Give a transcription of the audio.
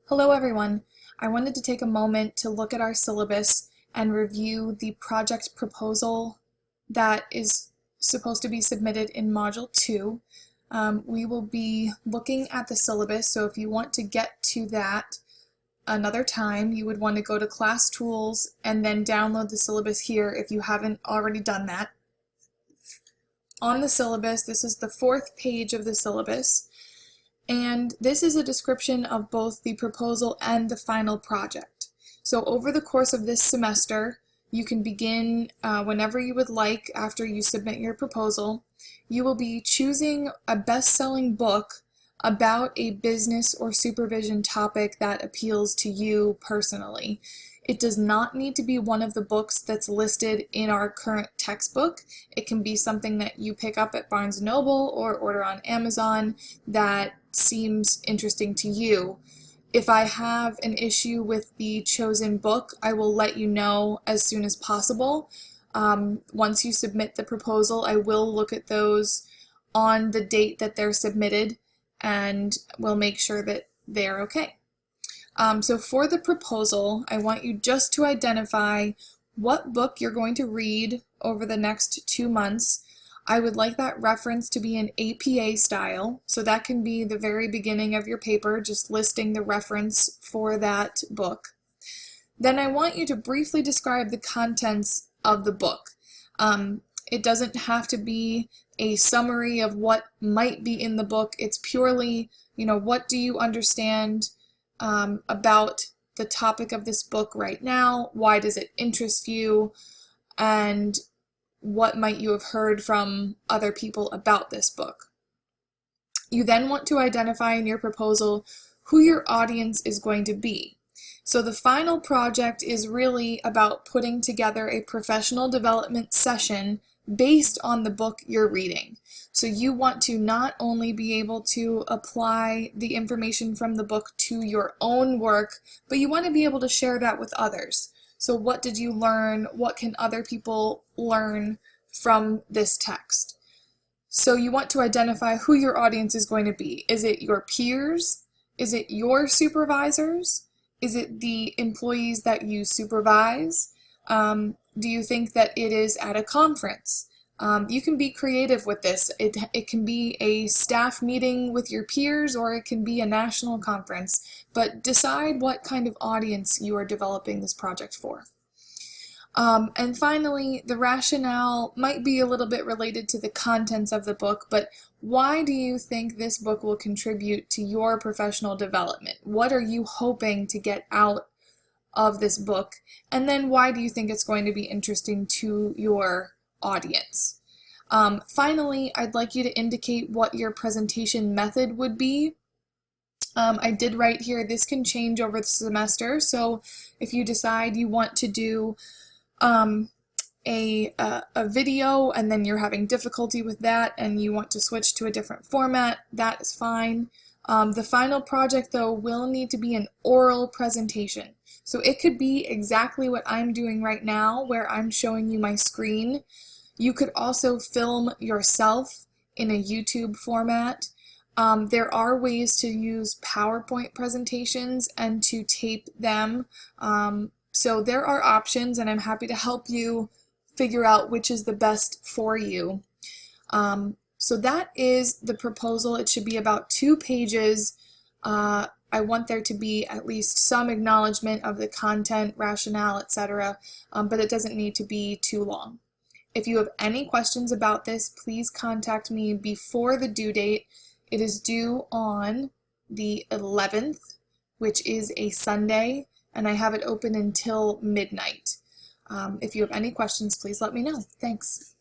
Hello everyone. I wanted to take a moment to look at our syllabus and review the project proposal that is supposed to be submitted in Module 2. We will be looking at the syllabus, so if you want to get to that another time, you would want to go to Class Tools and then download the syllabus here if you haven't already done that. On the syllabus, this is the 4th page of the syllabus. And this is a description of both the proposal and the final project. So over the course of this semester, you can begin whenever you would like after you submit your proposal. You will be choosing a best-selling book about a business or supervision topic that appeals to you personally. It does not need to be one of the books that's listed in our current textbook. It can be something that you pick up at Barnes & Noble or order on Amazon that seems interesting to you. If I have an issue with the chosen book, I will let you know as soon as possible. Once you submit the proposal, I will look at those on the date that they're submitted and we'll make sure that they're okay. So for the proposal, I want you just to identify what book you're going to read over the next 2 months. I would like that reference to be in APA style, so that can be the very beginning of your paper, just listing the reference for that book. Then I want you to briefly describe the contents of the book. It doesn't have to be a summary of what might be in the book. It's purely, what do you understand about the topic of this book right now? Why does it interest you? And what might you have heard from other people about this book? You then want to identify in your proposal who your audience is going to be. So the final project is really about putting together a professional development session based on the book you're reading. So you want to not only be able to apply the information from the book to your own work, but you want to be able to share that with others. So what did you learn? What can other people learn from this text? So you want to identify who your audience is going to be. Is it your peers? Is it your supervisors? Is it the employees that you supervise? Do you think that it is at a conference? You can be creative with this. It can be a staff meeting with your peers, or it can be a national conference, but decide what kind of audience you are developing this project for. And finally, the rationale might be a little bit related to the contents of the book, but why do you think this book will contribute to your professional development? What are you hoping to get out of this book? And then why do you think it's going to be interesting to your audience? Finally, I'd like you to indicate what your presentation method would be. I did write here, this can change over the semester, so if you decide you want to do a video and then you're having difficulty with that and you want to switch to a different format, that is fine. The final project, though, will need to be an oral presentation. So it could be exactly what I'm doing right now, where I'm showing you my screen. You could also film yourself in a YouTube format. There are ways to use PowerPoint presentations and to tape them. So there are options, and I'm happy to help you figure out which is the best for you. So that is the proposal. It should be about 2 pages. I want there to be at least some acknowledgement of the content, rationale, etc., but it doesn't need to be too long. If you have any questions about this, please contact me before the due date. It is due on the 11th, which is a Sunday, and I have it open until midnight. If you have any questions, please let me know. Thanks.